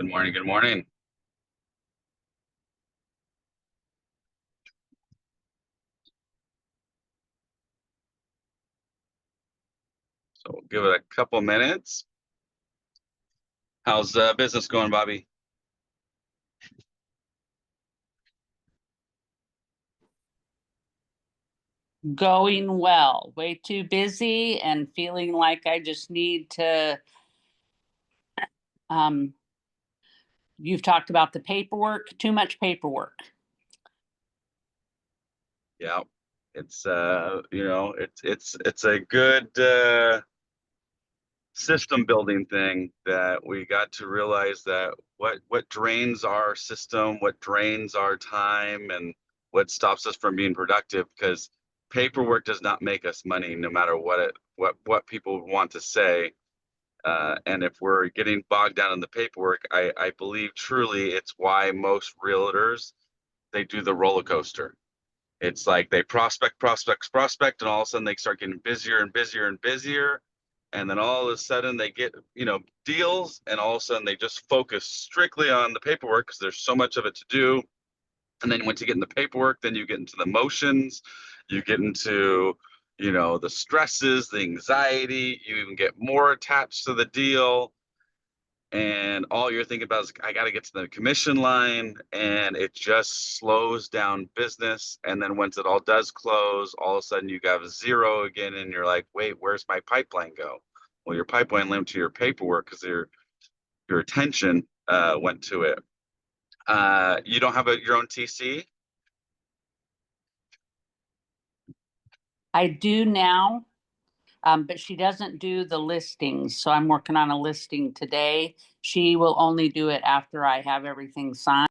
Good morning. Good morning. So we'll give it a couple minutes. How's business going, Bobby? Going well, way too busy and feeling like I just need to. Um, you've talked about the paperwork, too much paperwork. Yeah, it's it's a good system building thing that we got to realize that what drains our system, what drains our time, and what stops us from being productive. Because paperwork does not make us money, no matter what people want to say. And if we're getting bogged down in the paperwork, I believe truly it's why most realtors they do the roller coaster. It's like they prospect, and all of a sudden they start getting busier and busier and busier. And then all of a sudden they get, deals, and all of a sudden they just focus strictly on the paperwork because there's so much of it to do. And then once you get in the paperwork, then you get into the emotions, you get into, the stresses, the anxiety, you even get more attached to the deal, and all you're thinking about is I got to get to the commission line, and it just slows down business. And then once it all does close, all of a sudden you got zero again, and you're like, wait, where's my pipeline go? Well, your pipeline linked to your paperwork because your attention went to it. You don't have your own TC? I do now, but she doesn't do the listings. So I'm working on a listing today. She will only do it after I have everything signed.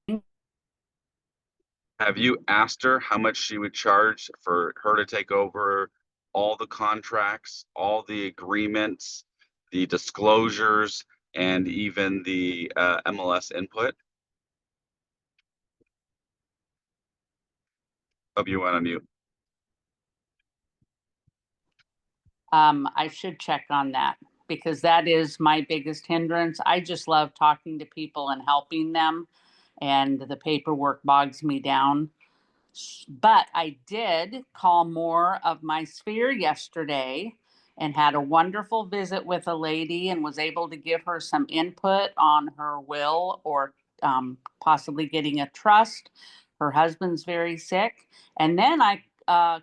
Have you asked her how much she would charge for her to take over all the contracts, all the agreements, the disclosures, and even the MLS input? Hope you went on mute. I should check on that because that is my biggest hindrance. I just love talking to people and helping them, and the paperwork bogs me down. But I did call more of my sphere yesterday and had a wonderful visit with a lady and was able to give her some input on her will or possibly getting a trust. Her husband's very sick. And then I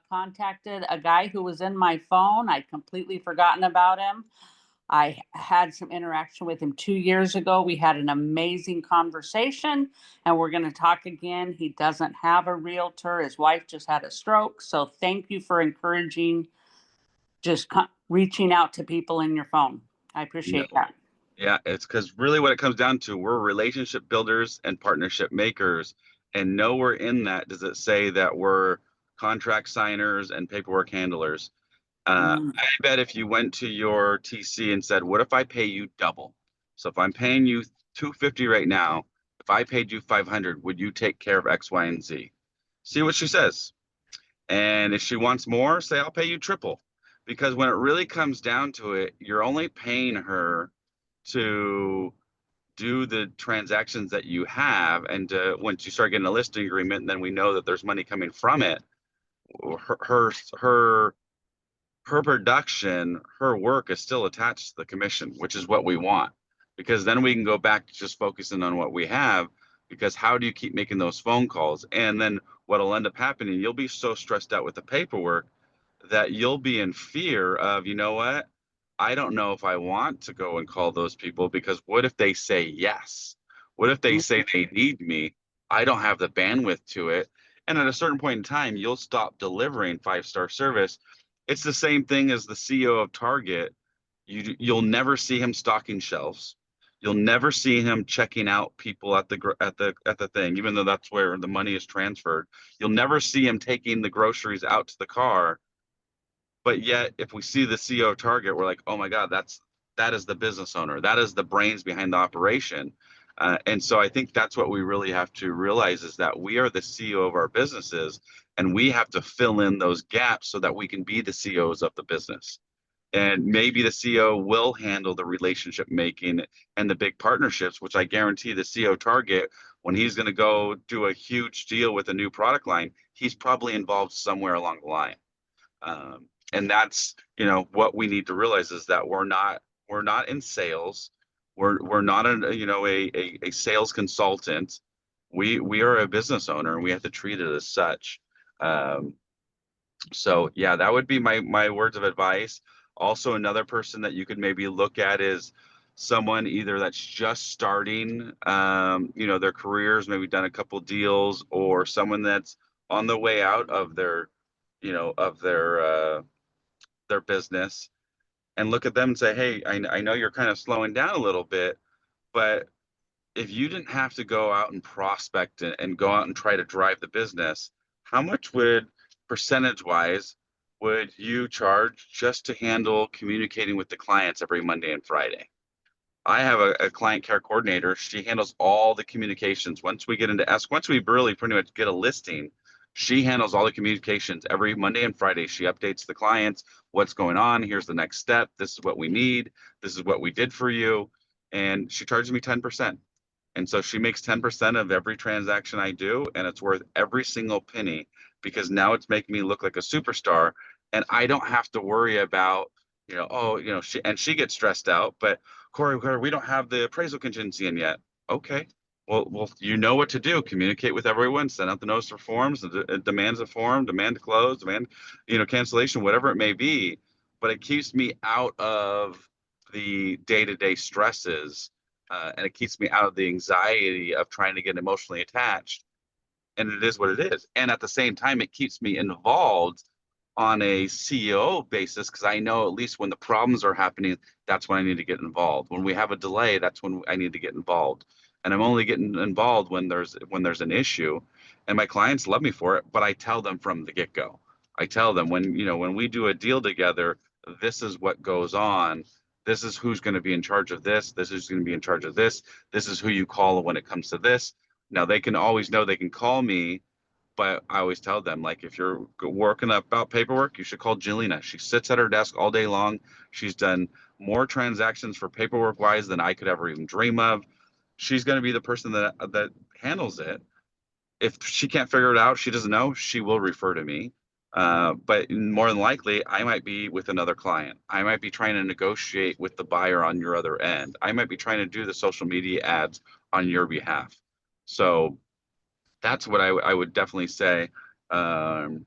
contacted a guy who was in my phone. I'd completely forgotten about him. I had some interaction with him 2 years ago. We had an amazing conversation, and we're going to talk again. He doesn't have a realtor. His wife just had a stroke. So thank you for encouraging just reaching out to people in your phone. I No. appreciate that. Yeah, it's because really what it comes down to, we're relationship builders and partnership makers. And nowhere in that does it say that we're contract signers and paperwork handlers. Mm. I bet if you went to your TC and said, "What if I pay you double? So if I'm paying you 250 right now, if I paid you 500, would you take care of X, Y, and Z?" See what she says. And if she wants more, say, "I'll pay you triple." Because when it really comes down to it, you're only paying her to do the transactions that you have. And once you start getting a listing agreement, then we know that there's money coming from it. Her, her, her her production, her work is still attached to the commission, which is what we want. Because then we can go back to just focusing on what we have. Because how do you keep making those phone calls? And then what'll end up happening, you'll be so stressed out with the paperwork that you'll be in fear of, you know what? I don't know if I want to go and call those people because what if they say yes? What if they say they need me? I don't have the bandwidth to it. And at a certain point in time, you'll stop delivering five-star service. It's the same thing as the CEO of Target. You'll never see him stocking shelves. You'll never see him checking out people at the thing, even though that's where the money is transferred. You'll never see him taking the groceries out to the car. But yet, if we see the CEO of Target, we're like, oh my God, that is the business owner. That is the brains behind the operation. And so I think that's what we really have to realize is that we are the CEO of our businesses, and we have to fill in those gaps so that we can be the CEOs of the business. And maybe the CEO will handle the relationship making and the big partnerships, which I guarantee the CEO target, when he's going to go do a huge deal with a new product line, he's probably involved somewhere along the line. And that's, what we need to realize is that we're not in sales. We're not a sales consultant. We are a business owner and we have to treat it as such. Um, so yeah, that would be my words of advice. Also, another person that you could maybe look at is someone either that's just starting, their careers, maybe done a couple deals, or someone that's on the way out of their business, and look at them and say, hey, I know you're kind of slowing down a little bit, but if you didn't have to go out and prospect and go out and try to drive the business, how much would percentage wise would you charge just to handle communicating with the clients every Monday and Friday? I have a client care coordinator. She handles all the communications. Once we really pretty much get a listing, she handles all the communications every Monday and Friday. She updates the clients, what's going on. Here's the next step. This is what we need. This is what we did for you. And she charges me 10%. And so she makes 10% of every transaction I do, and it's worth every single penny because now it's making me look like a superstar. And I don't have to worry about, she gets stressed out, but Cory, we don't have the appraisal contingency in yet. Okay. Well, you know what to do. Communicate with everyone, send out the notice of forms, the demands of form, demand to close, demand, cancellation, whatever it may be. But it keeps me out of the day-to-day stresses, and it keeps me out of the anxiety of trying to get emotionally attached. And it is what it is. And at the same time, it keeps me involved on a CEO basis because I know at least when the problems are happening, that's when I need to get involved. When we have a delay, that's when I need to get involved. And I'm only getting involved when there's an issue. And my clients love me for it, but I tell them from the get-go. I tell them when we do a deal together, this is what goes on. This is who's going to be in charge of this. This is going to be in charge of this. This is who you call when it comes to this. Now they can always know they can call me, but I always tell them, like, if you're working about paperwork, you should call Jelena. She sits at her desk all day long. She's done more transactions for paperwork wise than I could ever even dream of. She's going to be the person that handles it. If she can't figure it out, she doesn't know, she will refer to me. But more than likely, I might be with another client. I might be trying to negotiate with the buyer on your other end. I might be trying to do the social media ads on your behalf. So that's what I would definitely say. Um,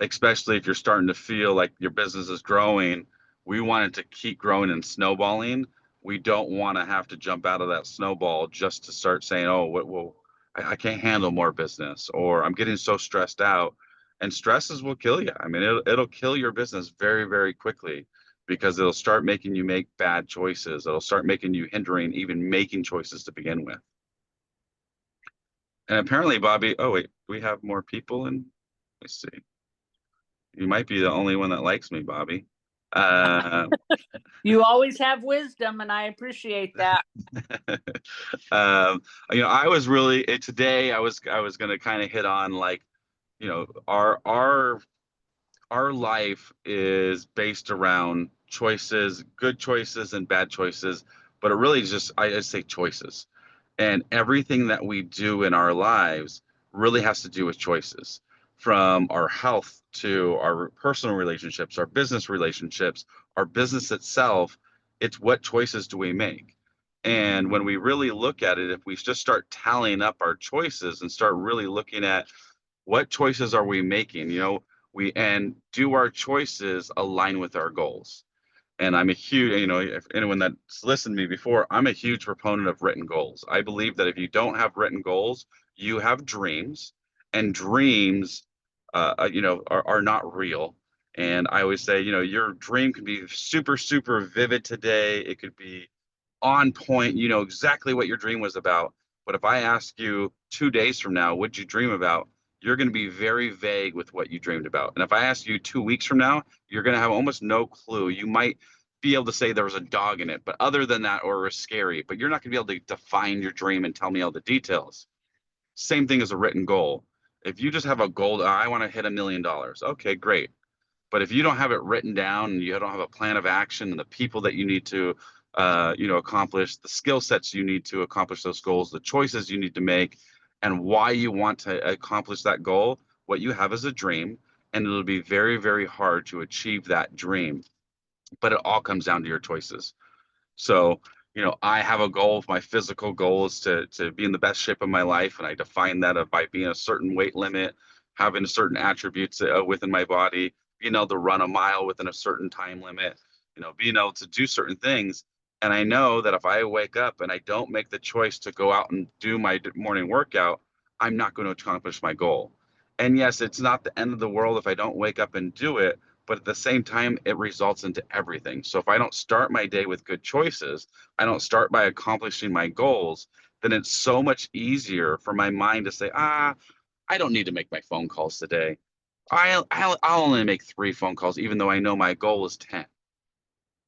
Especially if you're starting to feel like your business is growing, we want it to keep growing and snowballing. We don't want to have to jump out of that snowball just to start saying, oh, well, I can't handle more business, or I'm getting so stressed out. And stresses will kill you. I mean, it'll kill your business very, very quickly because it'll start making you make bad choices. It'll start making you hindering even making choices to begin with. And apparently, Bobby, oh wait, we have more people in. Let's see. You might be the only one that likes me, Bobby. Uh, You always have wisdom, and I appreciate that. um, I was really today. I was going to kind of hit on, like, our life is based around choices, good choices and bad choices, but it really is just, I just say choices. And everything that we do in our lives really has to do with choices, from our health to our personal relationships, our business relationships, our business itself. It's what choices do we make? And when we really look at it, if we just start tallying up our choices and start really looking at what choices are we making, and do our choices align with our goals? And I'm a huge, if anyone that's listened to me before, I'm a huge proponent of written goals. I believe that if you don't have written goals, you have dreams, and dreams, are not real. And I always say, your dream can be super, super vivid today. It could be on point. You know exactly what your dream was about. But if I ask you 2 days from now, what'd you dream about? You're going to be very vague with what you dreamed about. And if I ask you 2 weeks from now, you're going to have almost no clue. You might be able to say there was a dog in it, but other than that, or it was scary, but you're not going to be able to define your dream and tell me all the details. Same thing as a written goal. If you just have a goal, I want to hit $1 million. Okay, great. But if you don't have it written down and you don't have a plan of action and the people that you need to, accomplish, the skill sets you need to accomplish those goals, the choices you need to make, and why you want to accomplish that goal, what you have is a dream, and it'll be very, very hard to achieve that dream. But it all comes down to your choices. So, I have a goal. My physical goal is to be in the best shape of my life, and I define that by being a certain weight limit, having certain attributes within my body, being able to run a mile within a certain time limit, being able to do certain things. And I know that if I wake up and I don't make the choice to go out and do my morning workout, I'm not going to accomplish my goal. And yes, it's not the end of the world if I don't wake up and do it, but at the same time, it results into everything. So if I don't start my day with good choices, I don't start by accomplishing my goals, then it's so much easier for my mind to say, I don't need to make my phone calls today. I'll only make 3 phone calls, even though I know my goal is 10.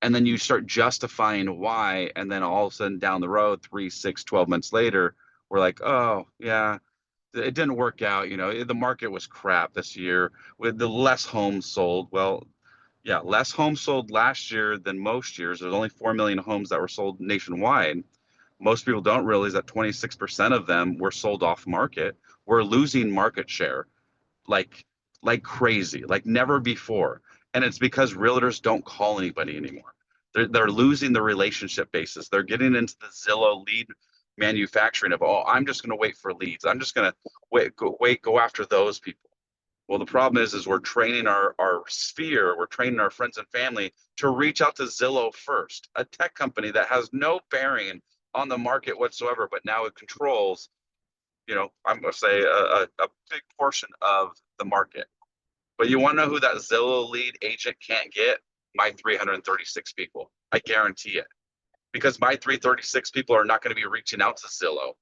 And then you start justifying why. And then all of a sudden down the road, 3, 6, 12 months later, we're like, oh, yeah, it didn't work out. The market was crap this year with the less homes sold. Well, yeah, less homes sold last year than most years. There's only 4 million homes that were sold nationwide. Most people don't realize that 26% of them were sold off market. We're losing market share like like crazy, like never before. And it's because realtors don't call anybody anymore. They're losing the relationship basis. They're getting into the Zillow lead manufacturing of, oh, I'm just going to wait for leads. I'm just going to go after those people. Well, the problem is we're training our sphere, we're training our friends and family to reach out to Zillow first, a tech company that has no bearing on the market whatsoever, but now it controls, I'm going to say a big portion of the market. But you want to know who that Zillow lead agent can't get? My 336 people. I guarantee it. Because my 336 people are not going to be reaching out to Zillow.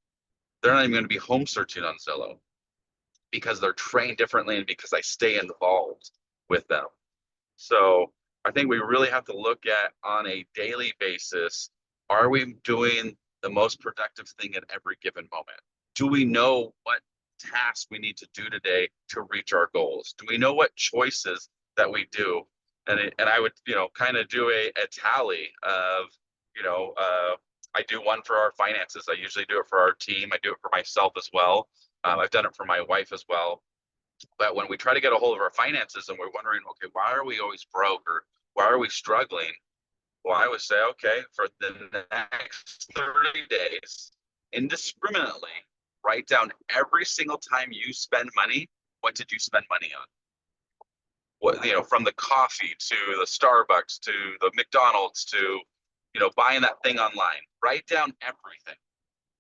They're not even going to be home searching on Zillow because they're trained differently and because I stay involved with them. So I think we really have to look at on a daily basis, are we doing the most productive thing at every given moment? Do we know what tasks we need to do today to reach our goals? Do we know what choices that we do? And I would, kind of do a tally of, I do one for our finances. I usually do it for our team. I do it for myself as well. I've done it for my wife as well. But when we try to get a hold of our finances and we're wondering, okay, why are we always broke or why are we struggling? Well, I would say, okay, for the next 30 days, indiscriminately, write down every single time you spend money, what did you spend money on? What, from the coffee to the Starbucks to the McDonald's to, buying that thing online. Write down everything.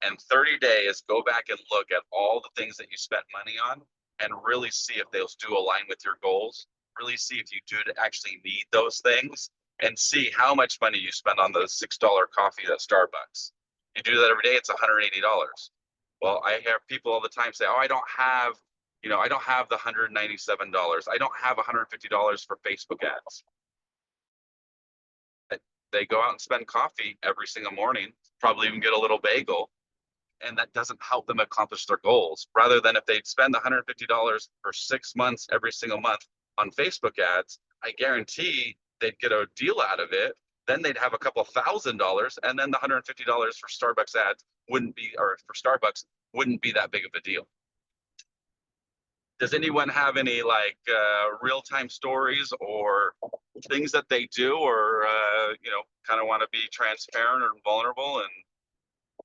And 30 days, go back and look at all the things that you spent money on and really see if those do align with your goals. Really see if you do actually need those things and see how much money you spend on the $6 coffee at Starbucks. You do that every day, it's $180. Well, I hear people all the time say, oh, I don't have the $197. I don't have $150 for Facebook ads. They go out and spend coffee every single morning, probably even get a little bagel, and that doesn't help them accomplish their goals. Rather than if they spend $150 for 6 months every single month on Facebook ads, I guarantee they'd get a deal out of it. Then they'd have a couple $1,000, and then the $150 for Starbucks ads for Starbucks wouldn't be that big of a deal. Does anyone have any real-time stories or things that they do, or kind of want to be transparent or vulnerable and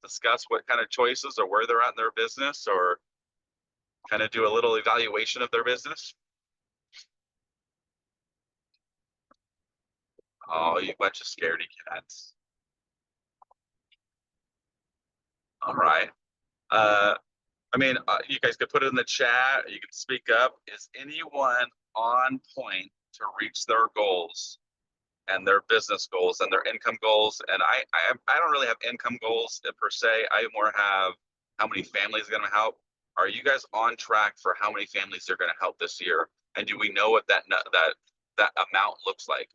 discuss what kind of choices or where they're at in their business, or kind of do a little evaluation of their business? Oh, you bunch of scaredy cats. All right. You guys could put it in the chat. You can speak up. Is anyone on point to reach their goals and their business goals and their income goals? And I don't really have income goals per se. I more have how many families are going to help. Are you guys on track for how many families they're going to help this year? And do we know what that amount looks like?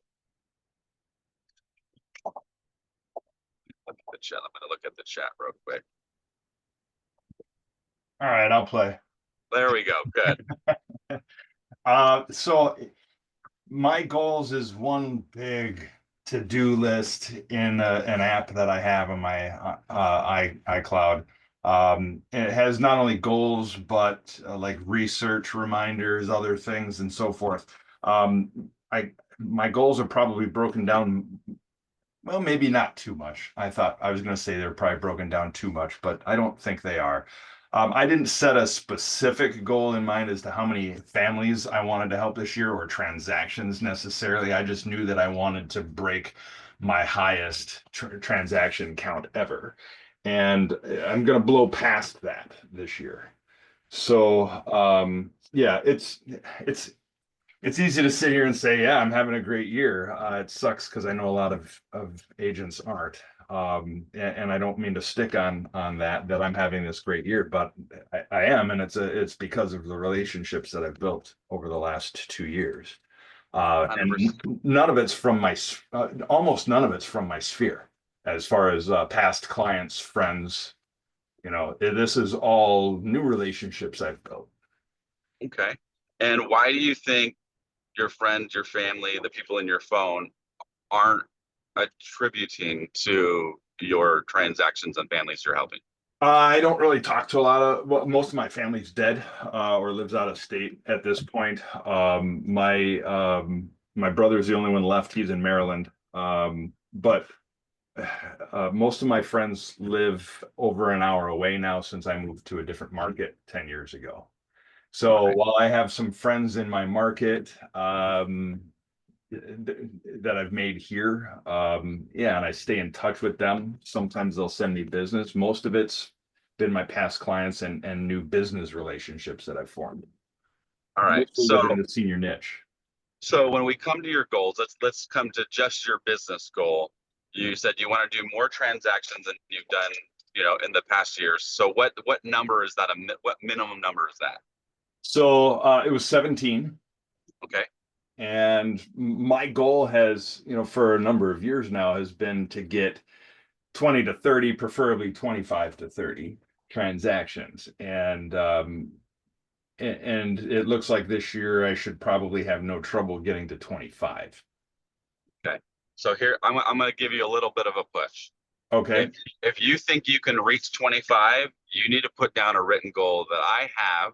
Look at the chat. I'm going to look at the chat real quick. All right, I'll play. There we go. Good. So my goals is one big to-do list in an app that I have on my iCloud. It has not only goals, but like research reminders, other things, and so forth. I My goals are probably broken down. Well, maybe not too much. I thought I was going to say they're probably broken down too much, but I don't think they are. I didn't set a specific goal in mind as to how many families I wanted to help this year or transactions necessarily. I just knew that I wanted to break my highest transaction count ever. And I'm going to blow past that this year. So, yeah, it's easy to sit here and say, yeah, I'm having a great year. It sucks because I know a lot of agents aren't. And I don't mean to stick on that I'm having this great year, but I am, and it's because of the relationships that I've built over the last 2 years. And 100%. none of it's from almost none of it's from my sphere, as far as past clients, friends. This is all new relationships I've built. Okay. And why do you think your friends, your family, the people in your phone aren't attributing to your transactions and families you're helping? I don't really talk to a lot of, well, most of my family's dead or lives out of state at this point. My brother's the only one left. He's in Maryland. But most of my friends live over an hour away now since I moved to a different market 10 years ago. So Okay. while I have some friends in my market, that I've made here. Yeah, and I stay in touch with them. Sometimes they'll send me business. Most of it's been my past clients and new business relationships that I've formed, All right. mostly within the senior niche. So when we come to your goals, let's come to just your business goal. You said you want to do more transactions than you've done, in the past years. So what number is that? What minimum number is that? So it was 17. Okay. And my goal has, for a number of years now, has been to get 20 to 30, preferably 25 to 30 transactions. And it looks like this year I should probably have no trouble getting to 25. Okay. So here I'm going to give you a little bit of a push. Okay. If you think you can reach 25, you need to put down a written goal that I have,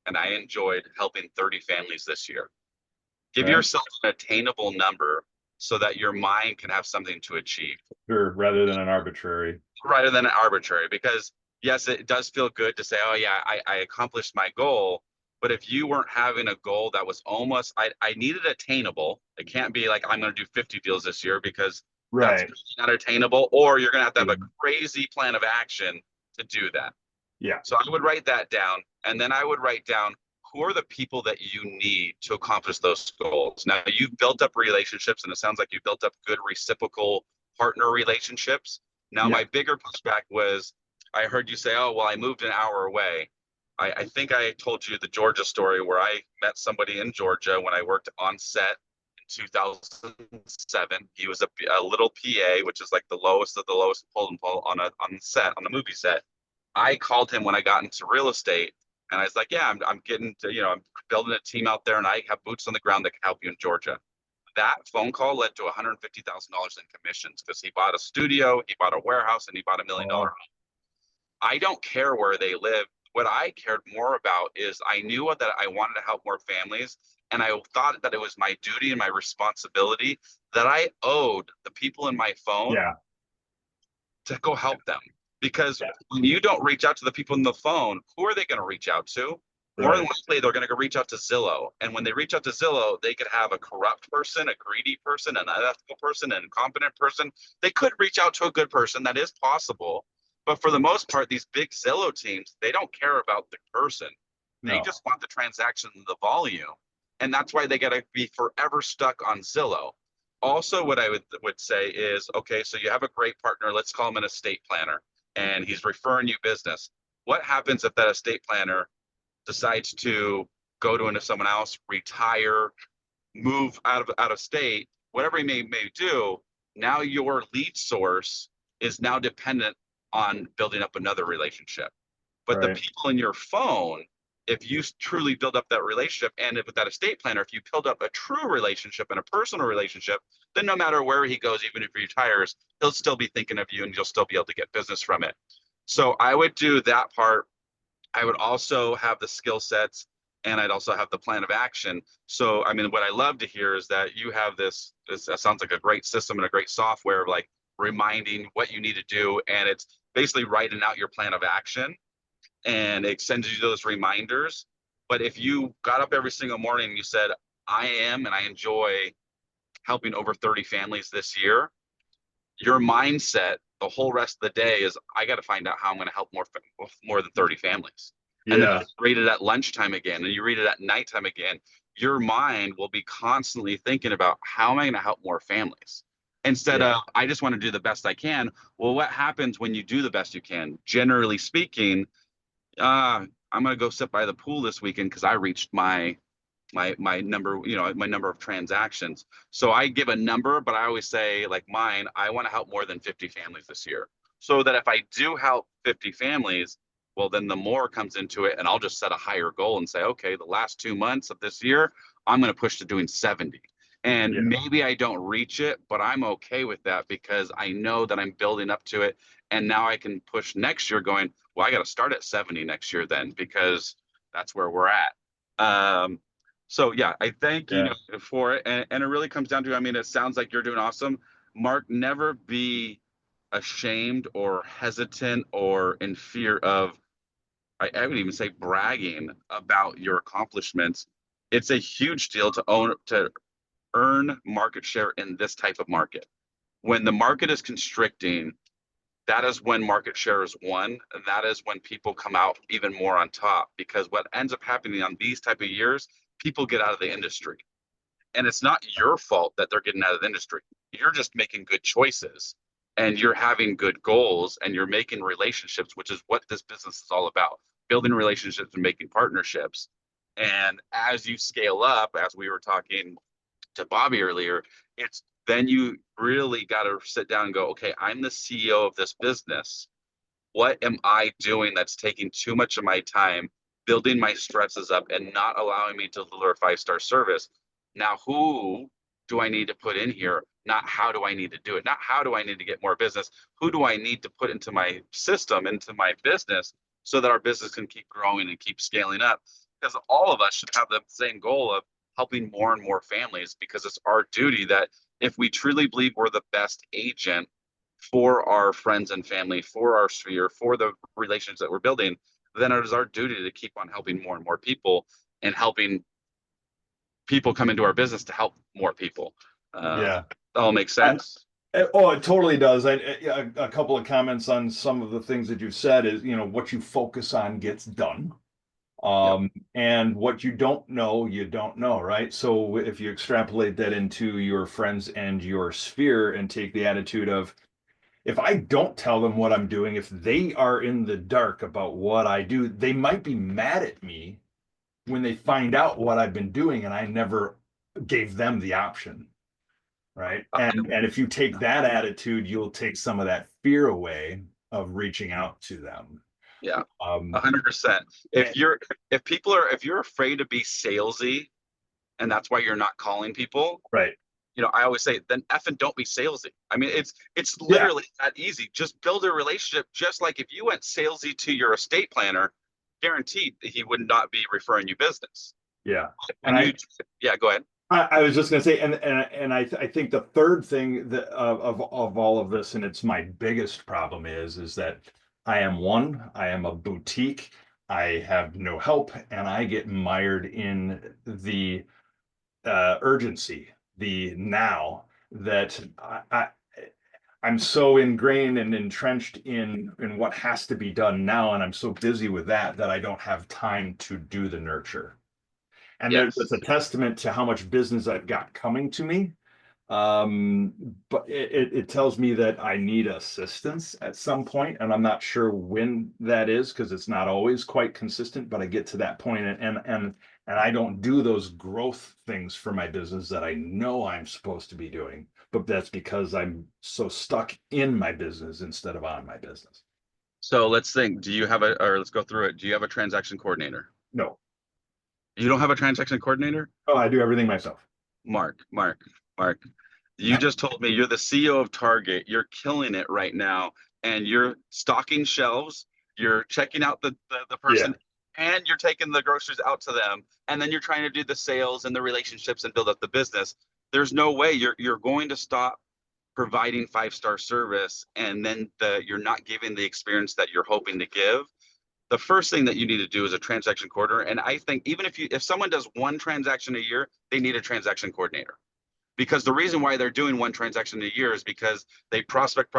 and I enjoyed helping 30 families this year. Give Okay. yourself an attainable number so that your mind can have something to achieve. Sure. Rather than an arbitrary. Rather than arbitrary, because yes, it does feel good to say, oh yeah, I accomplished my goal. But if you weren't having a goal that was almost, I needed attainable. It can't be like I'm going to do 50 deals this year because that's Right. not attainable, or you're going to have a Yeah. crazy plan of action to do that. Yeah. So I would write that down, and then I would write down who are the people that you need to accomplish those goals. Now you've built up relationships, and it sounds like you built up good reciprocal partner relationships. Now Yeah. my bigger pushback was, I heard you say, "Oh, well, I moved an hour away." I think I told you the Georgia story where I met somebody in Georgia when I worked on set in 2007. He was a little PA, which is like the lowest of the lowest pull and pull on the set, on the movie set. I called him when I got into real estate, and I was like, "Yeah, I'm getting to, I'm building a team out there, and I have boots on the ground that can help you in Georgia." That phone call led to $150,000 in commissions because he bought a studio, he bought a warehouse, and he bought $1 million home. I don't care where they live. What I cared more about is I knew that I wanted to help more families, and I thought that it was my duty and my responsibility that I owed the people in my phone Yeah. to go help them. Because Yeah. when you don't reach out to the people in the phone, who are they going to reach out to? More than Right. likely, they're going to go reach out to Zillow. And when they reach out to Zillow, they could have a corrupt person, a greedy person, an unethical person, an incompetent person. They could reach out to a good person. That is possible. But for the most part, these big Zillow teams, they don't care about the person. They No. just want the transaction and the volume. And that's why they got to be forever stuck on Zillow. Also, what I would say is, okay, so you have a great partner. Let's call him an estate planner, and he's referring you business. What happens if that estate planner decides to go to into someone else, retire, move out of state, whatever he may do? Now your lead source is now dependent on building up another relationship. But the Right. people in your phone, if you truly build up that relationship, and with that estate planner, if you build up a true relationship and a personal relationship, then no matter where he goes, even if he retires, he'll still be thinking of you and you'll still be able to get business from it. So I would do that part. I would also have the skill sets, and I'd also have the plan of action. So, I mean, what I love to hear is that you have this that sounds like a great system and a great software of like reminding what you need to do. And it's basically writing out your plan of action, and it sends you those reminders. But if you got up every single morning and you said, I am and I enjoy helping over 30 families this year, your mindset the whole rest of the day is, I got to find out how I'm going to help more than 30 families. And then Yeah. you read it at lunchtime again, and you read it at nighttime again. Your mind will be constantly thinking about, how am I going to help more families? Instead Yeah. of, I just want to do the best I can. Well, what happens when you do the best you can? Generally speaking, I'm going to go sit by the pool this weekend because I reached my number, my number of transactions. So I give a number, but I always say, like mine, I want to help more than 50 families this year. So that if I do help 50 families, well, then the more comes into it, and I'll just set a higher goal and say, okay, the last 2 months of this year, I'm going to push to doing 70. And Yeah. maybe I don't reach it, but I'm okay with that because I know that I'm building up to it. And now I can push next year going, well, I got to start at 70 next year then, because that's where we're at. So yeah, I thank you Yeah. for it. And it really comes down to, I mean, it sounds like you're doing awesome. Mark, never be ashamed or hesitant or in fear of, I would even say, bragging about your accomplishments. It's a huge deal to earn market share in this type of market. When the market is constricting, that is when market share is won, and that is when people come out even more on top. Because what ends up happening on these type of years, people get out of the industry, and it's not your fault that they're getting out of the industry. You're just making good choices, and you're having good goals, and you're making relationships, which is what this business is all about: building relationships and making partnerships. And as you scale up, as we were talking to Bobby earlier, it's then you really got to sit down and go, okay, I'm the CEO of this business. What am I doing that's taking too much of my time, building my stresses up and not allowing me to deliver a 5-star service? Now, who do I need to put in here? Not how do I need to do it? Not how do I need to get more business? Who do I need to put into my system, into my business, so that our business can keep growing and keep scaling up? Because all of us should have the same goal of helping more and more families, because it's our duty that if we truly believe we're the best agent for our friends and family, for our sphere, for the relations that we're building, then it is our duty to keep on helping more and more people, and helping people come into our business to help more people. Yeah. That all makes sense. Oh, it totally does. A couple of comments on some of the things that you've said is, what you focus on gets done. Yep. And what you don't know, right? So if you extrapolate that into your friends and your sphere and take the attitude of, if I don't tell them what I'm doing, if they are in the dark about what I do, they might be mad at me when they find out what I've been doing and I never gave them the option. Right. And if you take that attitude, you'll take some of that fear away of reaching out to them. Yeah, Um, 100%. If you're afraid to be salesy, and that's why you're not calling people, right. I always say, then effing don't be salesy. I mean, it's Yeah. literally that easy. Just build a relationship. Just like if you went salesy to your estate planner, guaranteed that he would not be referring you business. Yeah. When yeah, go ahead. I was just going to say, and I think the third thing that of all of this, and it's my biggest problem is that I am a boutique. I have no help, and I get mired in the urgency, the now, that I'm so ingrained and entrenched in what has to be done now, and I'm so busy with that I don't have time to do the nurture. And Yes. it's a testament to how much business I've got coming to me. But it tells me that I need assistance at some point, and I'm not sure when that is, because it's not always quite consistent, but I get to that point, and I don't do those growth things for my business that I know I'm supposed to be doing, but that's because I'm so stuck in my business instead of on my business. So let's think. Let's go through it. Do you have a transaction coordinator? No. You don't have a transaction coordinator? Oh, I do everything myself. Mark, you just told me you're the CEO of Target. You're killing it right now, and you're stocking shelves. You're checking out the person, and you're taking the groceries out to them, and then you're trying to do the sales and the relationships and build up the business. There's no way you're going to stop providing 5-star service, and then you're not giving the experience that you're hoping to give. The first thing that you need to do is a transaction coordinator. And I think even if someone does one transaction a year, they need a transaction coordinator, because the reason why they're doing one transaction a year is because they prospect,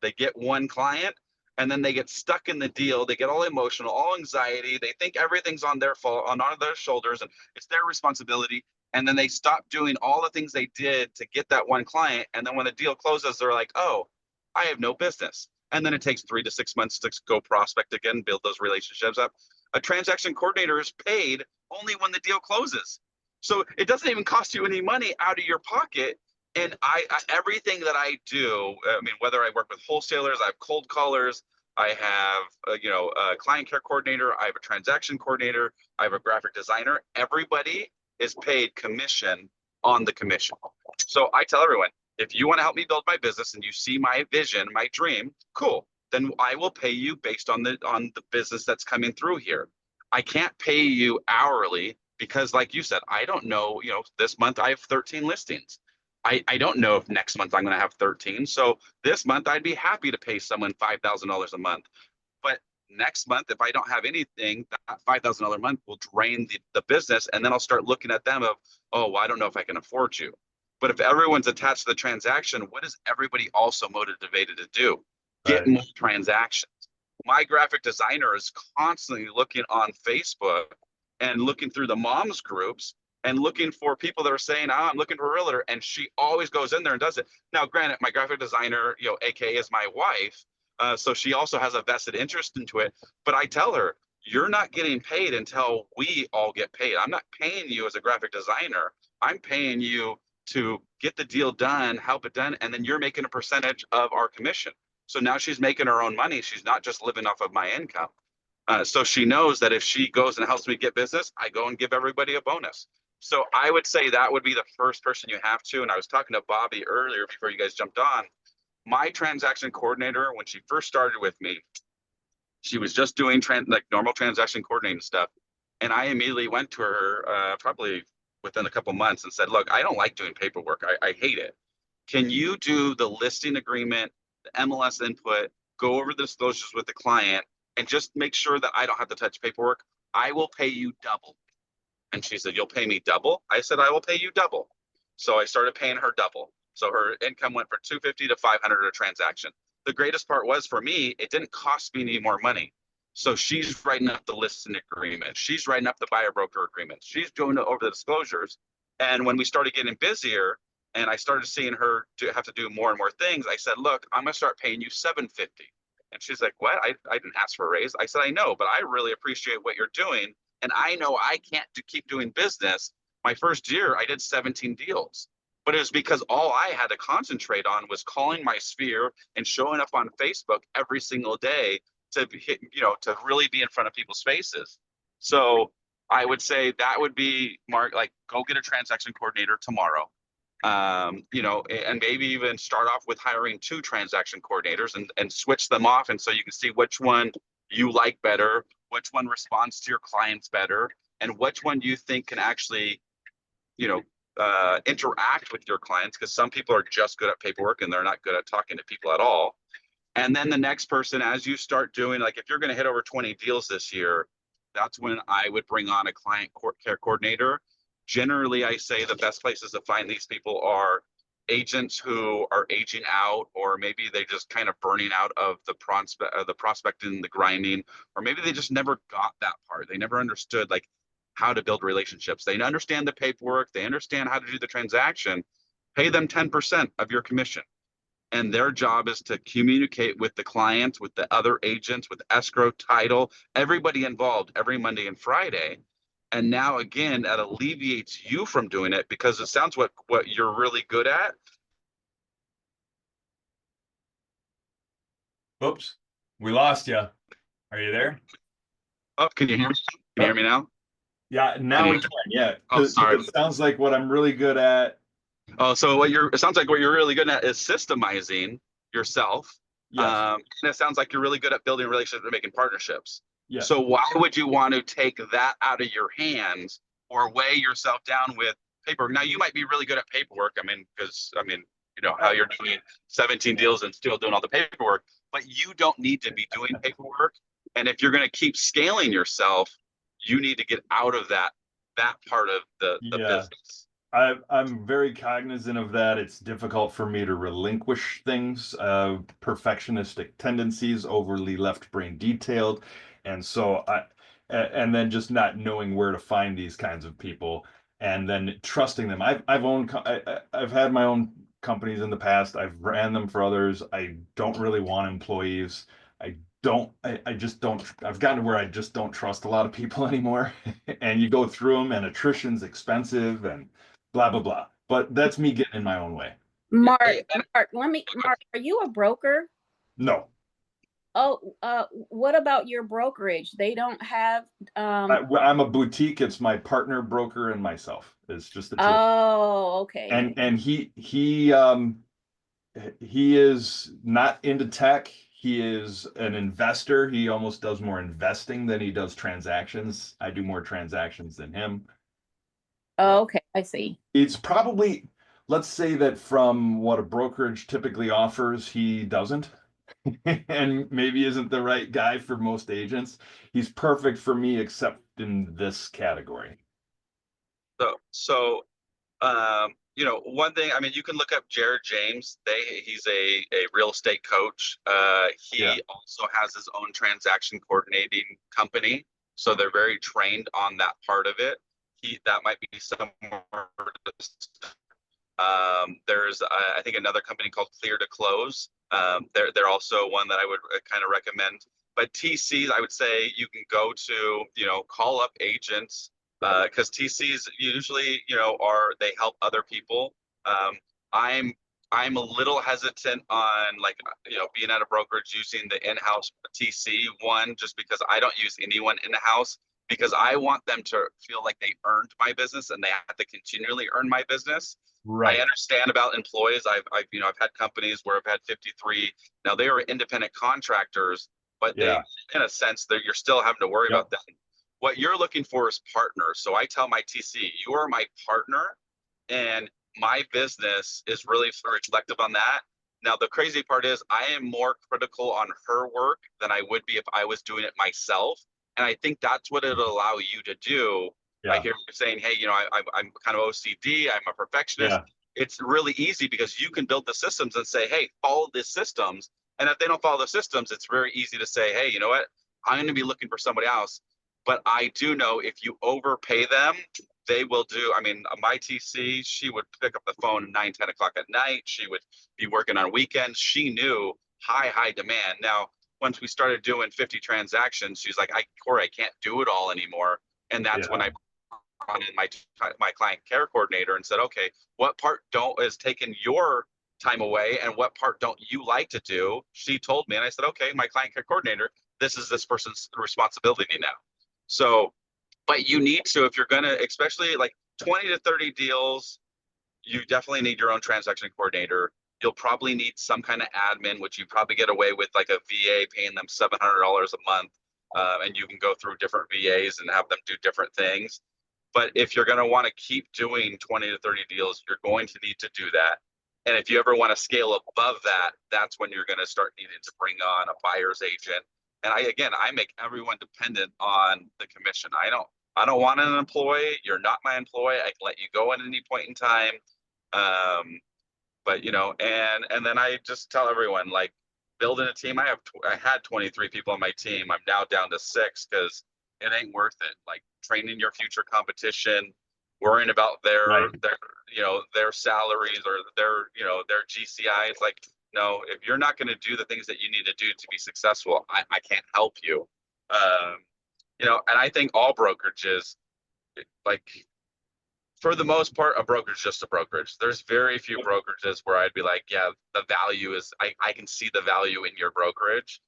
they get one client, and then they get stuck in the deal. They get all emotional, all anxiety. They think everything's on their fault, on their shoulders, and it's their responsibility. And then they stop doing all the things they did to get that one client. And then when the deal closes, they're like, oh, I have no business. And then it takes 3 to 6 months to go prospect again, build those relationships up. A transaction coordinator is paid only when the deal closes. So it doesn't even cost you any money out of your pocket. And everything that I do, I mean, whether I work with wholesalers, I have cold callers, I have, a client care coordinator, I have a transaction coordinator, I have a graphic designer. Everybody is paid commission on the commission. So I tell everyone, if you want to help me build my business and you see my vision, my dream, cool. Then I will pay you based on the business that's coming through here. I can't pay you hourly because, like you said, I don't know, this month I have 13 listings. I don't know if next month I'm going to have 13. So this month I'd be happy to pay someone $5,000 a month. But next month, if I don't have anything, that $5,000 a month will drain the business. And then I'll start looking at them of, oh, well, I don't know if I can afford you. But if everyone's attached to the transaction, what is everybody also motivated to do? Get more transactions. My graphic designer is constantly looking on Facebook and looking through the moms groups and looking for people that are saying, I'm looking for a realtor. And she always goes in there and does it. Now, granted, my graphic designer, AKA is my wife. So she also has a vested interest into it. But I tell her, you're not getting paid until we all get paid. I'm not paying you as a graphic designer. I'm paying you to get the deal done, help it done, and then you're making a percentage of our commission. So now she's making her own money. She's not just living off of my income. So she knows that if she goes and helps me get business, I go and give everybody a bonus. So I would say that would be the first person you have to. And I was talking to Bobby earlier before you guys jumped on. My transaction coordinator, when she first started with me, she was just doing normal transaction coordinating stuff. And I immediately went to her probably within a couple months and said, look, I don't like doing paperwork. I hate it. Can you do the listing agreement, the MLS input, go over the disclosures with the client, and just make sure that I don't have to touch paperwork? I will pay you double. And she said, you'll pay me double? I said, I will pay you double. So I started paying her double. So her income went from 250 to 500 a transaction. The greatest part was, for me, it didn't cost me any more money. So she's writing up the listing agreement. She's writing up the buyer broker agreement. She's doing over the disclosures. And when we started getting busier and I started seeing her have to do more and more things, I said, look, I'm going to start paying you $750. And she's like, what? I didn't ask for a raise. I said, I know, but I really appreciate what you're doing. And I know I can't keep doing business. My first year, I did 17 deals. But it was because all I had to concentrate on was calling my sphere and showing up on Facebook every single day to hit, to really be in front of people's faces. So I would say that would be, Mark, like, go get a transaction coordinator tomorrow. And maybe even start off with hiring 2 transaction coordinators and switch them off. And so you can see which one you like better, which one responds to your clients better, and which one you think can actually, interact with your clients, because some people are just good at paperwork and they're not good at talking to people at all. And then the next person, as you start doing, like, if you're going to hit over 20 deals this year, that's when I would bring on a client care coordinator. Generally, I say the best places to find these people are agents who are aging out, or maybe they just kind of burning out of the prospecting, the grinding, or maybe they just never got that part. They never understood like how to build relationships. They understand the paperwork. They understand how to do the transaction. Pay them 10% of your commission. And their job is to communicate with the clients, with the other agents, with escrow, title, everybody involved every Monday and Friday. And now, again, that alleviates you from doing it, because it sounds what you're really good at. Oops, we lost you. Are you there? Oh, can you hear me? Can you hear me now? Yeah, Can now you? we can. Yeah, Oh, because sorry. it sounds like what I'm really good at. Oh, so it sounds like what you're really good at is systemizing yourself. Yes, And it sounds like you're really good at building relationships and making partnerships. So yes, why would you want to take that out of your hands or weigh yourself down with paperwork? Now you might be really good at paperwork. I mean, because I mean, you know how I, you're doing 17 deals and still doing all the paperwork, but you don't need to be doing paperwork. And if you're going to keep scaling yourself, you need to get out of that part of the yeah. business. I'm very cognizant of that. It's difficult for me to relinquish things, perfectionistic tendencies, overly left brain detailed, and so and then just not knowing where to find these kinds of people, and then trusting them. I've owned, I've had my own companies in the past. I've ran them for others. I don't really want employees. I just don't, I've gotten to where I just don't trust a lot of people anymore. And you go through them, and attrition's expensive, and blah blah blah. But that's me getting in my own way. Mark, Yeah, Mark, are you a broker? No, Oh, what about your brokerage? They don't have, I'm a boutique. It's my partner, broker, and myself. It's just the two. oh, okay. And he is not into tech. He is an investor. He almost does more investing than he does transactions. I do more transactions than him. Oh, okay, I see. It's probably, let's say that from what a brokerage typically offers, he doesn't. And maybe isn't the right guy for most agents. He's perfect for me, except in this category. You know, one thing, I mean, you can look up Jared James. He's a real estate coach. Yeah. He also has his own transaction coordinating company. So they're very trained on that part of it. That might be somewhere. There's, I think, another company called Clear to Close. They're also one that I would kind of recommend. But TCs, I would say you can go to, you know, call up agents because TCs usually, you know, they help other people. Um, I'm I'm a little hesitant on like, you know, being at a brokerage using the in-house TC one just because I don't use anyone in the house because I want them to feel like they earned my business and they have to continually earn my business. I Right. understand about employees. You know, I've had companies where I've had 53. Now they are independent contractors, but they, Yeah. in a sense, that you're still having to worry Yep. about them. What you're looking for is partners. So I tell my TC, you are my partner, and my business is really reflective on that. Now the crazy part is I am more critical on her work than I would be if I was doing it myself, and I think that's what it'll allow you to do by Yeah. hearing you saying, hey, you know, I'm kind of OCD, I'm a perfectionist. Yeah. It's really easy because you can build the systems and say, hey, follow the systems. And if they don't follow the systems, it's very easy to say, hey, you know what? I'm going to be looking for somebody else. But I do know if you overpay them, they will do. I mean, my TC, she would pick up the phone at 9, 10 o'clock at night. She would be working on weekends. She knew high demand. Now, once we started doing 50 transactions, she's like, Cory, I can't do it all anymore. And that's when Yeah. I brought in my client care coordinator and said, okay, what part don't is taking your time away and what part don't you like to do? She told me, and I said, okay, my client care coordinator, this is this person's responsibility now. So, but you need to, if you're gonna, especially like 20 to 30 deals, you definitely need your own transaction coordinator. You'll probably need some kind of admin, which you probably get away with like a VA paying them $700 a month. And you can go through different VAs and have them do different things. But if you're going to want to keep doing 20 to 30 deals, you're going to need to do that. And if you ever want to scale above that, that's when you're going to start needing to bring on a buyer's agent. And I make everyone dependent on the commission. I don't want an employee. You're not my employee. I can let you go at any point in time. Um, but you know, and then I just tell everyone like building a team. I had 23 people on my team. I'm now down to 6 because it ain't worth it. Like training your future competition, worrying about Right. their you know their salaries or their you know their GCI. It's like no, if you're not going to do the things that you need to do to be successful, I can't help you. Um, you know, and I think all brokerages like for the most part, a brokerage is just a brokerage. There's very few brokerages where I'd be like, yeah, the value is, I can see the value in your brokerage.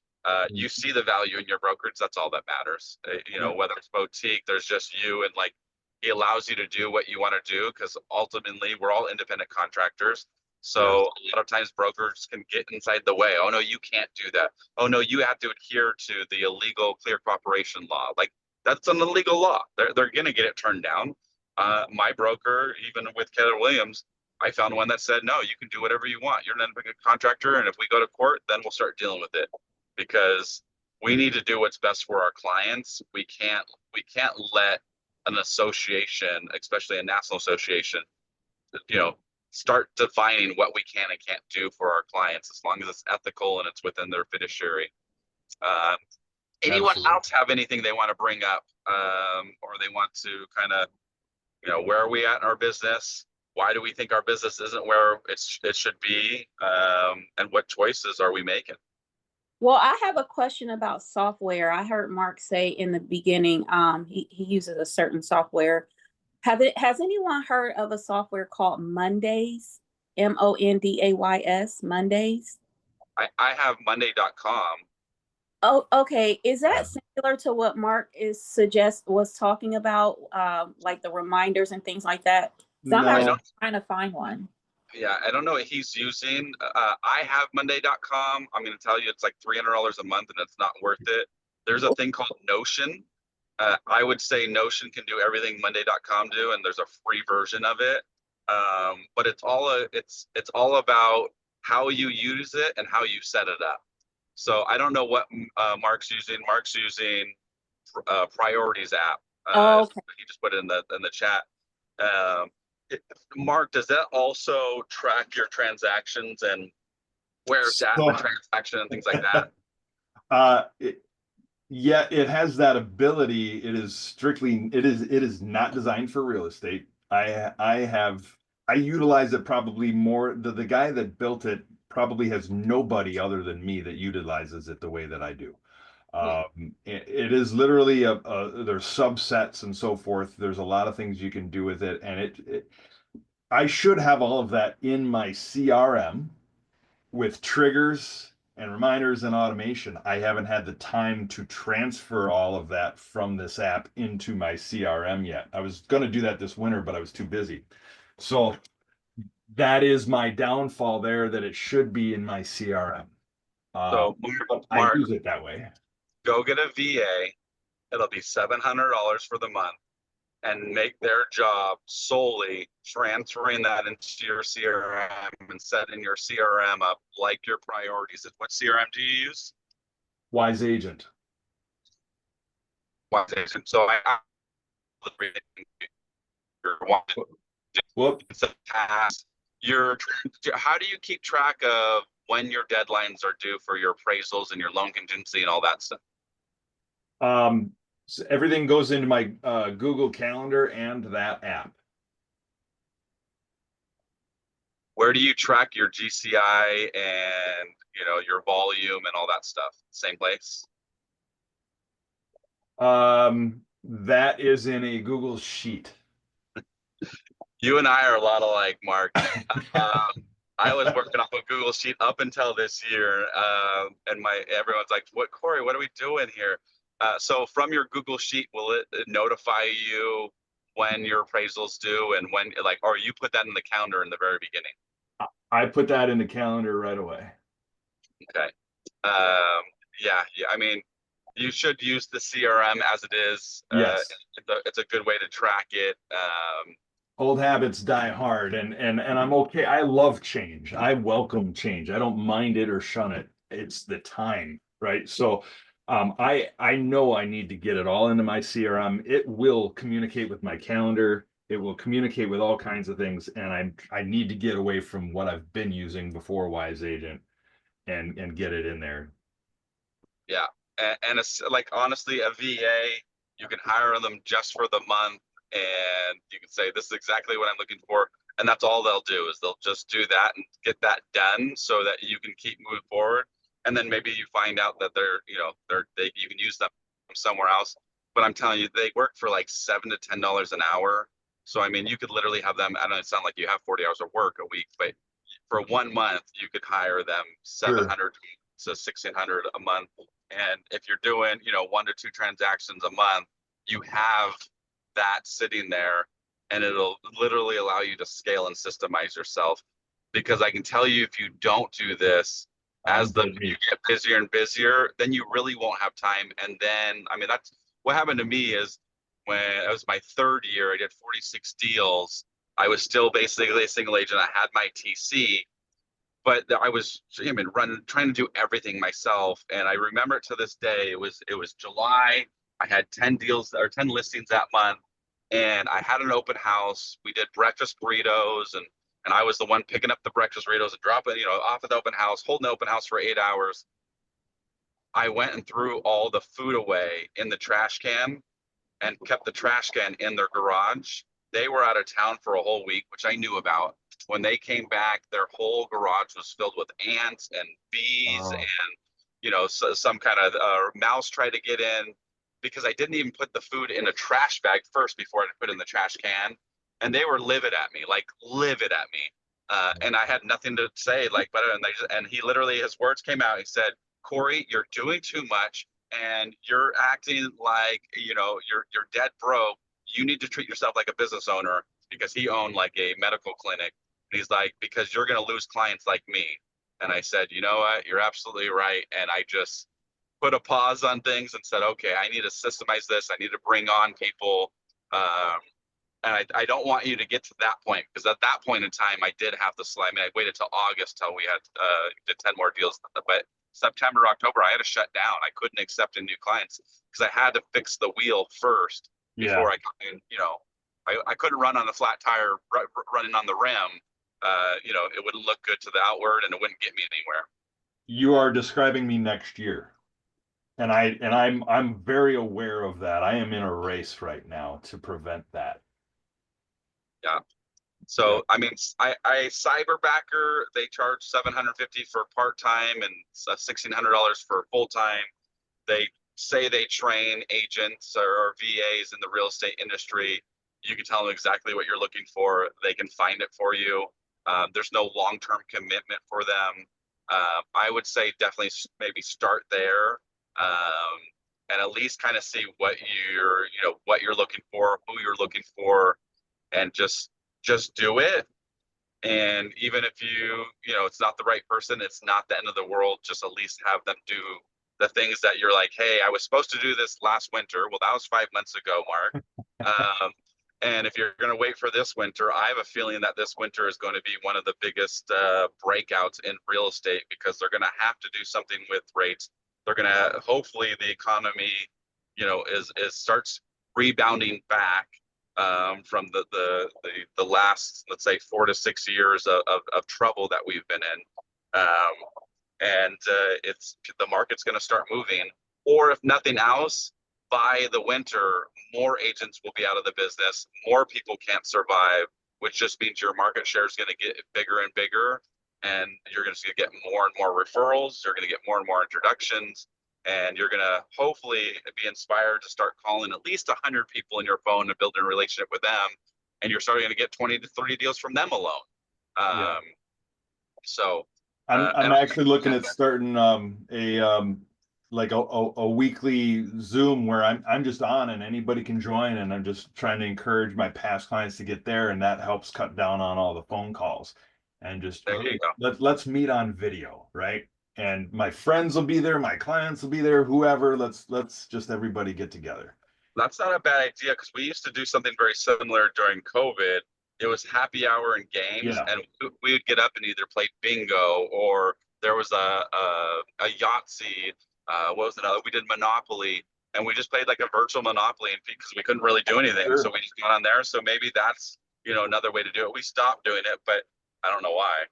You see the value in your brokerage. That's all that matters. You know, whether it's boutique, there's just you, and like he allows you to do what you want to do, because ultimately we're all independent contractors. So a lot of times brokers can get inside the way. Oh no, you can't do that. Oh no, you have to adhere to the illegal clear cooperation law. Like that's an illegal law. They're gonna get it turned down. My broker, even with Keller Williams, I found one that said, no, you can do whatever you want. You're an independent contractor, and if we go to court, then we'll start dealing with it, because we need to do what's best for our clients. We can't let an association, especially a national association, you know, start defining what we can and can't do for our clients, as long as it's ethical and it's within their fiduciary. Anyone Absolutely. else have anything they want to bring up, or they want to kind of, you know, where are we at in our business? Why do we think our business isn't where it should be? And what choices are we making? Well, I have a question about software. I heard Mark say in the beginning, he uses a certain software. Has anyone heard of a software called Mondays? Mondays, Mondays? I have Monday.com. Oh, okay. Is Yeah. that similar to what Mark was talking about, like the reminders and things like that? So I'm No. actually trying to find one. Yeah, I don't know what he's using. I have Monday.com. I'm going to tell you, it's like $300 a month, and it's not worth it. There's a thing called Notion. I would say Notion can do everything Monday.com do, and there's a free version of it. But it's all about how you use it and how you set it up. So I don't know what Mark's using. Mark's using Priorities app. Okay. He just put it in the chat. Mark, does that also track your transactions and where it's at in the transaction and things like that? Yeah, it has that ability. It is not designed for real estate. I utilize it probably more. The guy that built it probably has nobody other than me that utilizes it the way that I do. It is literally there's subsets and so forth. There's a lot of things you can do with it, and I should have all of that in my CRM with triggers and reminders and automation. I haven't had the time to transfer all of that from this app into my CRM yet. I was going to do that this winter, but I was too busy. So that is my downfall there, that it should be in my CRM. So I Mark, use it that way. go get a VA. It'll be $700 for the month, and make their job solely transferring that into your CRM and setting your CRM up like your priorities. What CRM do you use? Wise Agent. Wise Agent. So Whoop. How do you keep track of when your deadlines are due for your appraisals and your loan contingency and all that stuff? So everything goes into my Google Calendar and that app. Where do you track your GCI and, you know, your volume and all that stuff? Same place? That is in a Google Sheet. You and I are a lot alike, Mark. I was working off a Google Sheet up until this year, and everyone's like, "What, Cory? What are we doing here?" So from your Google Sheet, will it notify you when your appraisals due and when, like, or you put that in the calendar in the very beginning? I put that in the calendar right away. Okay. Yeah. I mean, you should use the CRM as it is. Yes. It's a good way to track it. Old habits die hard, and I'm okay. I love change. I welcome change. I don't mind it or shun it. It's the time, right? So I know I need to get it all into my CRM. It will communicate with my calendar. It will communicate with all kinds of things, and I need to get away from what I've been using before Wise Agent and get it in there. Yeah. And it's like, honestly, a VA, you can hire them just for the month, and you can say, this is exactly what I'm looking for. And that's all they'll do, is they'll just do that and get that done so that you can keep moving forward. And then maybe you find out that you can use them somewhere else. But I'm telling you, they work for like $7 to $10 an hour. So, I mean, you could literally have them, I know it sounds like you have 40 hours of work a week, but for 1 month, you could hire them $700 to to 1,600 a month. And if you're doing, 1 to 2 transactions a month, you have that sitting there, and it'll literally allow you to scale and systemize yourself. Because I can tell you, if you don't do this, as you get busier and busier, then you really won't have time. And then, I mean, that's what happened to me is when it was my 3rd year, I did 46 deals. I was still basically a single agent. I had my TC, but I was, trying to do everything myself. And I remember it to this day. It was July. I had 10 deals or 10 listings that month, and I had an open house. We did breakfast burritos, and I was the one picking up the breakfast burritos and dropping, off at the open house, holding the open house for 8 hours. I went and threw all the food away in the trash can and kept the trash can in their garage. They were out of town for a whole week, which I knew about. When they came back, their whole garage was filled with ants and bees and, some kind of mouse tried to get in, because I didn't even put the food in a trash bag first before I put it in the trash can. And they were livid at me. And I had nothing to say, and he literally, his words came out. He said, "Cory, you're doing too much, and you're acting like, you're dead broke. You need to treat yourself like a business owner," because he owned like a medical clinic. And he's like, "Because you're going to lose clients like me." And I said, "You know what? You're absolutely right." And I just put a pause on things and said, "Okay, I need to systemize this. I need to bring on people." And I don't want you to get to that point, because at that point in time, I did have to slide. I mean, I waited till August till we had did 10 more deals. But September, October, I had to shut down. I couldn't accept new clients because I had to fix the wheel first before I could, I couldn't run on a flat tire running on the rim. It wouldn't look good to the outward, and it wouldn't get me anywhere. You are describing me next year. And I'm very aware of that. I am in a race right now to prevent that. Yeah. So, I mean, I Cyberbacker, they charge $750 for part-time and $1,600 for full-time. They say they train agents or VAs in the real estate industry. You can tell them exactly what you're looking for. They can find it for you. There's no long-term commitment for them. I would say definitely maybe start there, and at least kind of see what you're looking for, who you're looking for, and just do it. And even if it's not the right person, it's not the end of the world. Just at least have them do the things that you're like, "Hey, I was supposed to do this last winter." Well, that was 5 months ago, Mark. And if you're going to wait for this winter, I have a feeling that this winter is going to be one of the biggest breakouts in real estate, because they're going to have to do something with rates. They're going to, hopefully the economy, starts rebounding back from the last, let's say, 4 to 6 years of trouble that we've been in. And the market's going to start moving. Or if nothing else, by the winter, more agents will be out of the business. More people can't survive, which just means your market share is going to get bigger and bigger, and you're going to get more and more referrals. You're going to get more and more introductions, and you're going to hopefully be inspired to start calling at least 100 people in your phone and building a relationship with them, and you're starting to get 20 to 30 deals from them alone. So I'm actually looking at starting a weekly Zoom where I'm just on and anybody can join, and I'm just trying to encourage my past clients to get there, and that helps cut down on all the phone calls. And just, hey, let's meet on video, right? And my friends will be there, my clients will be there, whoever. Let's just everybody get together. That's not a bad idea, because we used to do something very similar during COVID. It was happy hour and games, and we would get up and either play bingo, or there was a Yahtzee. What was another? We did Monopoly, and we just played like a virtual Monopoly, because we couldn't really do anything. So we just got on there. So maybe that's another way to do it. We stopped doing it, but I don't know why.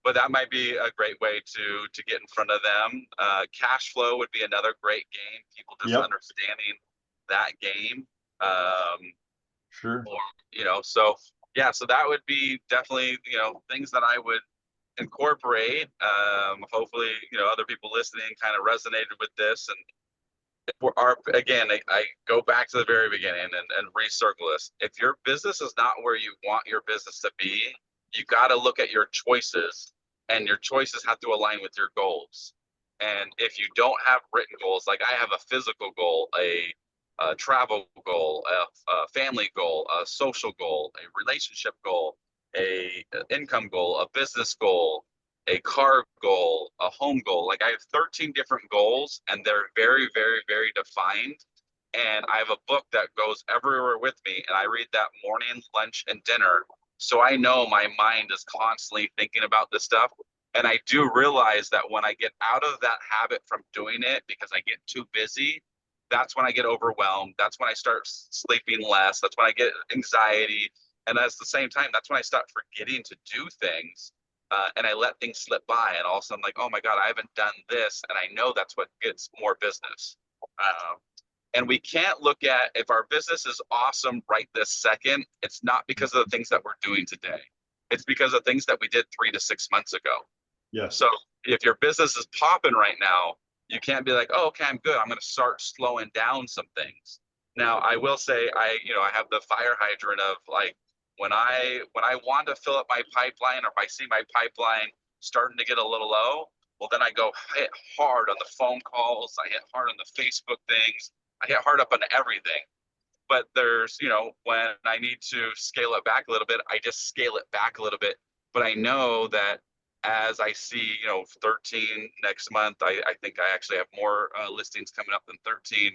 But that might be a great way to get in front of them. Cash flow would be another great game. People just understanding that game. Sure. Or, so that would be definitely, things that I would incorporate. Hopefully, other people listening kind of resonated with this. And I go back to the very beginning and recircle this. If your business is not where you want your business to be, you got to look at your choices and your choices have to align with your goals. And if you don't have written goals, like I have a physical goal, a travel goal, a family goal, a social goal, a relationship goal, a income goal, a business goal, a car goal, a home goal. Like I have 13 different goals, and they're very, very, very defined. And I have a book that goes everywhere with me, and I read that morning, lunch, and dinner. So I know my mind is constantly thinking about this stuff. And I do realize that when I get out of that habit from doing it because I get too busy, that's when I get overwhelmed. That's when I start sleeping less. That's when I get anxiety. And at the same time, that's when I start forgetting to do things. And I let things slip by. And all of a sudden, like, oh my God, I haven't done this. And I know that's what gets more business. And we can't look at if our business is awesome right this second, it's not because of the things that we're doing today. It's because of things that we did 3 to 6 months ago. Yes. So if your business is popping right now, you can't be like, oh, okay, I'm good. I'm going to start slowing down some things. Now, I will say I have the fire hydrant of like when I want to fill up my pipeline, or if I see my pipeline starting to get a little low, well, then I go hit hard on the phone calls. I hit hard on the Facebook things. I hit hard up on everything. But there's, when I need to scale it back a little bit, I just scale it back a little bit. But I know that as I see, 13 next month, I think I actually have more listings coming up than 13.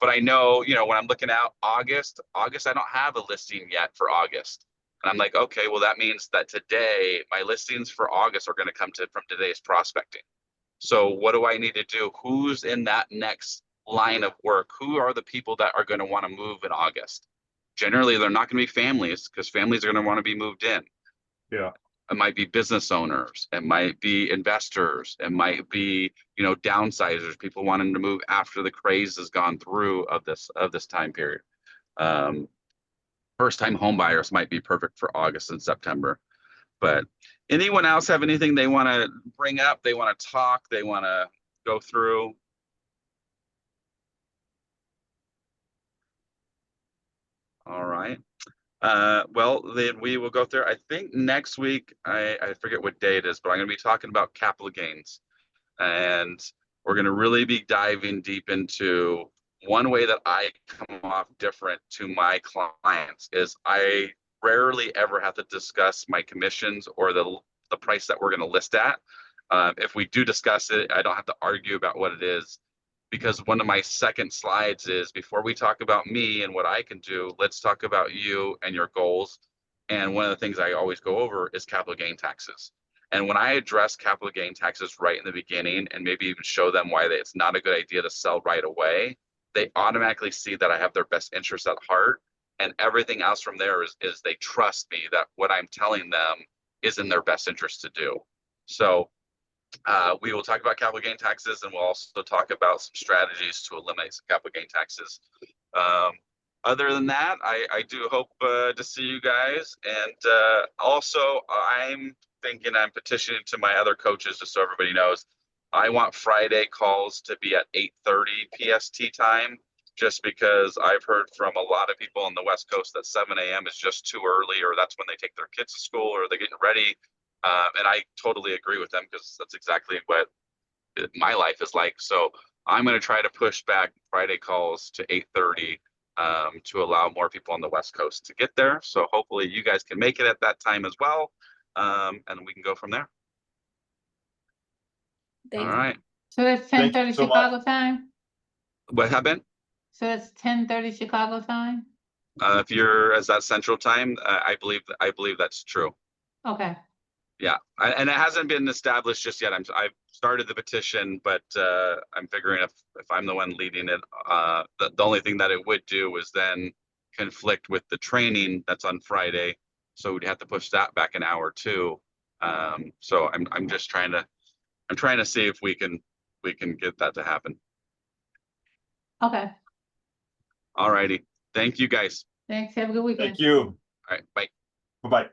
But I know, when I'm looking at August, I don't have a listing yet for August. And I'm like, okay, well, that means that today my listings for August are going to come from today's prospecting. So what do I need to do? Who's in that next line of work? Who are the people that are going to want to move in August? Generally, they're not going to be families, because families are going to want to be moved in. Yeah. It might be business owners. It might be investors. It might be, downsizers, people wanting to move after the craze has gone through of this time period. First time home buyers might be perfect for August and September. But anyone else have anything they want to bring up? They want to talk, they want to go through? All right. Well, then we will go through. I think next week, I forget what day it is, but I'm going to be talking about capital gains. And we're going to really be diving deep into one way that I come off different to my clients is I rarely ever have to discuss my commissions or the price that we're going to list at. If we do discuss it, I don't have to argue about what it is, because one of my second slides is, before we talk about me and what I can do, let's talk about you and your goals. And one of the things I always go over is capital gain taxes. And when I address capital gain taxes right in the beginning, and maybe even show them why it's not a good idea to sell right away, they automatically see that I have their best interest at heart. And everything else from there is they trust me that what I'm telling them is in their best interest to do. So we will talk about capital gain taxes, and we'll also talk about some strategies to eliminate some capital gain taxes. Other than that, I do hope to see you guys. And also, I'm petitioning to my other coaches, just so everybody knows, I want Friday calls to be at 8:30 PST time, just because I've heard from a lot of people on the West Coast that 7 a.m. is just too early, or that's when they take their kids to school, or they're getting ready. And I totally agree with them, because that's exactly what my life is like. So I'm going to try to push back Friday calls to 8:30 to allow more people on the West Coast to get there. So hopefully you guys can make it at that time as well. And we can go from there. All right. So it's Thank you 10:30 so Chicago time? What happened? So it's 10:30 Chicago time? If you're as that Central Time, I believe that's true. Okay. Yeah, and it hasn't been established just yet. I've started the petition, but I'm figuring if I'm the one leading it, the only thing that it would do is then conflict with the training that's on Friday, so we'd have to push that back an hour too. So I'm just trying to see if we can get that to happen. Okay. All righty, thank you guys. Thanks. Have a good weekend. Thank you. All right, bye. Bye-bye.